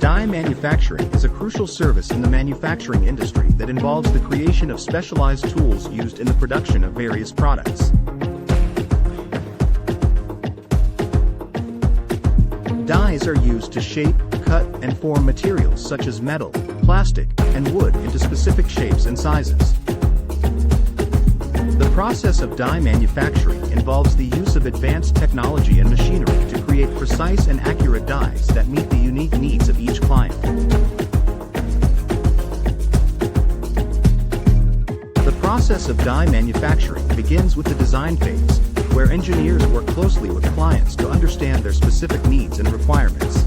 Die manufacturing is a crucial service in the manufacturing industry that involves the creation of specialized tools used in the production of various products. Dies are used to shape, cut, and form materials such as metal, plastic, and wood into specific shapes and sizes. The process of die manufacturing involves the use of advanced technology and machinery to create precise and accurate dies that meet the unique needs of each client. The process of die manufacturing begins with the design phase, where engineers work closely with clients to understand their specific needs and requirements.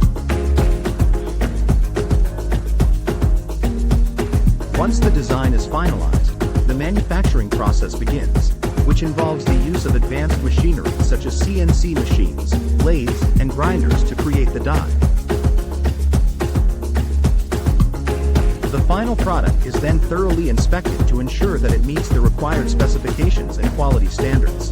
Once the design is finalized, the manufacturing process begins, which involves the use of advanced machinery such as CNC machines, lathes, and grinders to create the die. The final product is then thoroughly inspected to ensure that it meets the required specifications and quality standards.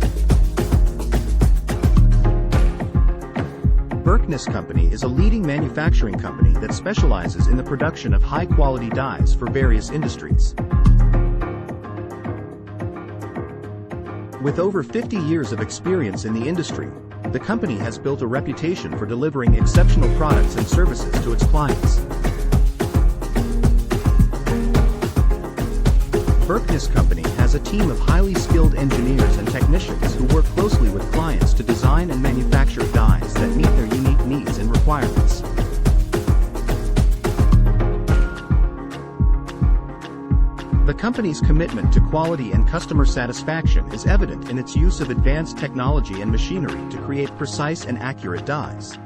Berkness Company is a leading manufacturing company that specializes in the production of high-quality dies for various industries. With over 50 years of experience in the industry, the company has built a reputation for delivering exceptional products and services to its clients. Berkness Company has a team of highly skilled engineers and technicians who work closely with clients to design and manufacture dies that meet their unique needs and requirements. The company's commitment to quality and customer satisfaction is evident in its use of advanced technology and machinery to create precise and accurate dies.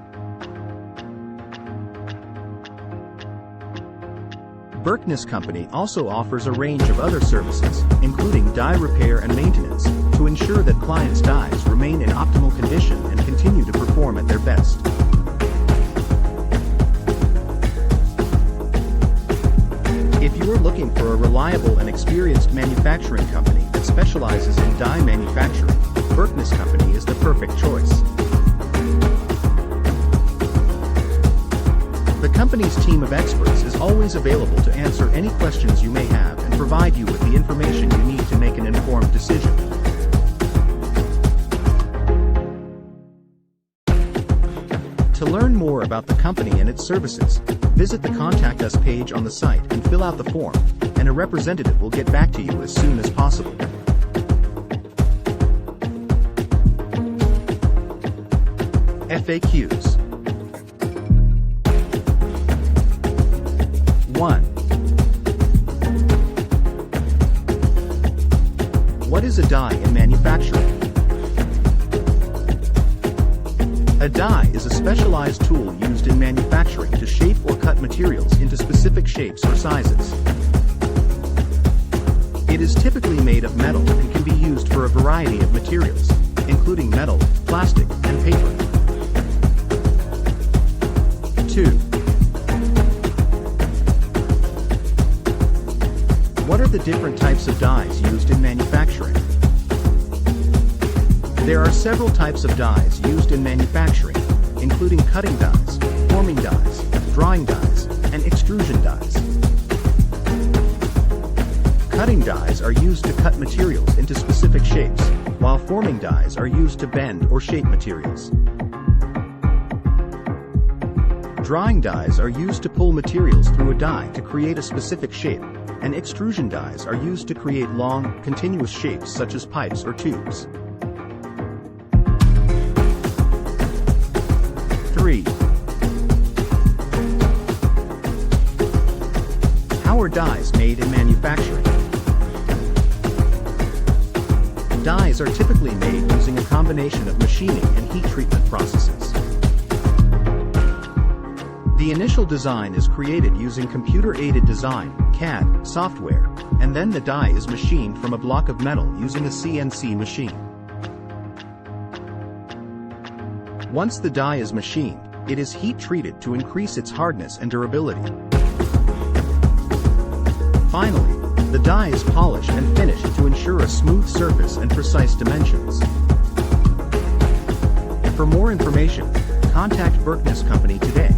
Berkness Company also offers a range of other services, including die repair and maintenance, to ensure that clients' dies remain in optimal condition and continue to perform at their best. If you are looking for a reliable and experienced manufacturing company that specializes in die manufacturing, Berkness Company is the perfect choice. The company's team of experts is always available to answer any questions you may have and provide you with the information you need to make an informed decision. To learn more about the company and its services, visit the Contact Us page on the site and fill out the form, and a representative will get back to you as soon as possible. FAQs. 1. What is a die in manufacturing? A die is a specialized tool used in manufacturing to shape or cut materials into specific shapes or sizes. It is typically made of metal and can be used for a variety of materials, including metal, plastic, and paper. 2. What are the different types of dies used in manufacturing? There are several types of dies used in manufacturing, including cutting dies, forming dies, drawing dies, and extrusion dies. Cutting dies are used to cut materials into specific shapes, while forming dies are used to bend or shape materials. Drawing dies are used to pull materials through a die to create a specific shape, and extrusion dies are used to create long, continuous shapes such as pipes or tubes. 3. How are dies made in manufacturing? Dies are typically made using a combination of machining and heat treatment processes. The initial design is created using computer-aided design (CAD) software, and then the die is machined from a block of metal using a CNC machine. Once the die is machined, it is heat-treated to increase its hardness and durability. Finally, the die is polished and finished to ensure a smooth surface and precise dimensions. For more information, contact Berkness Company today.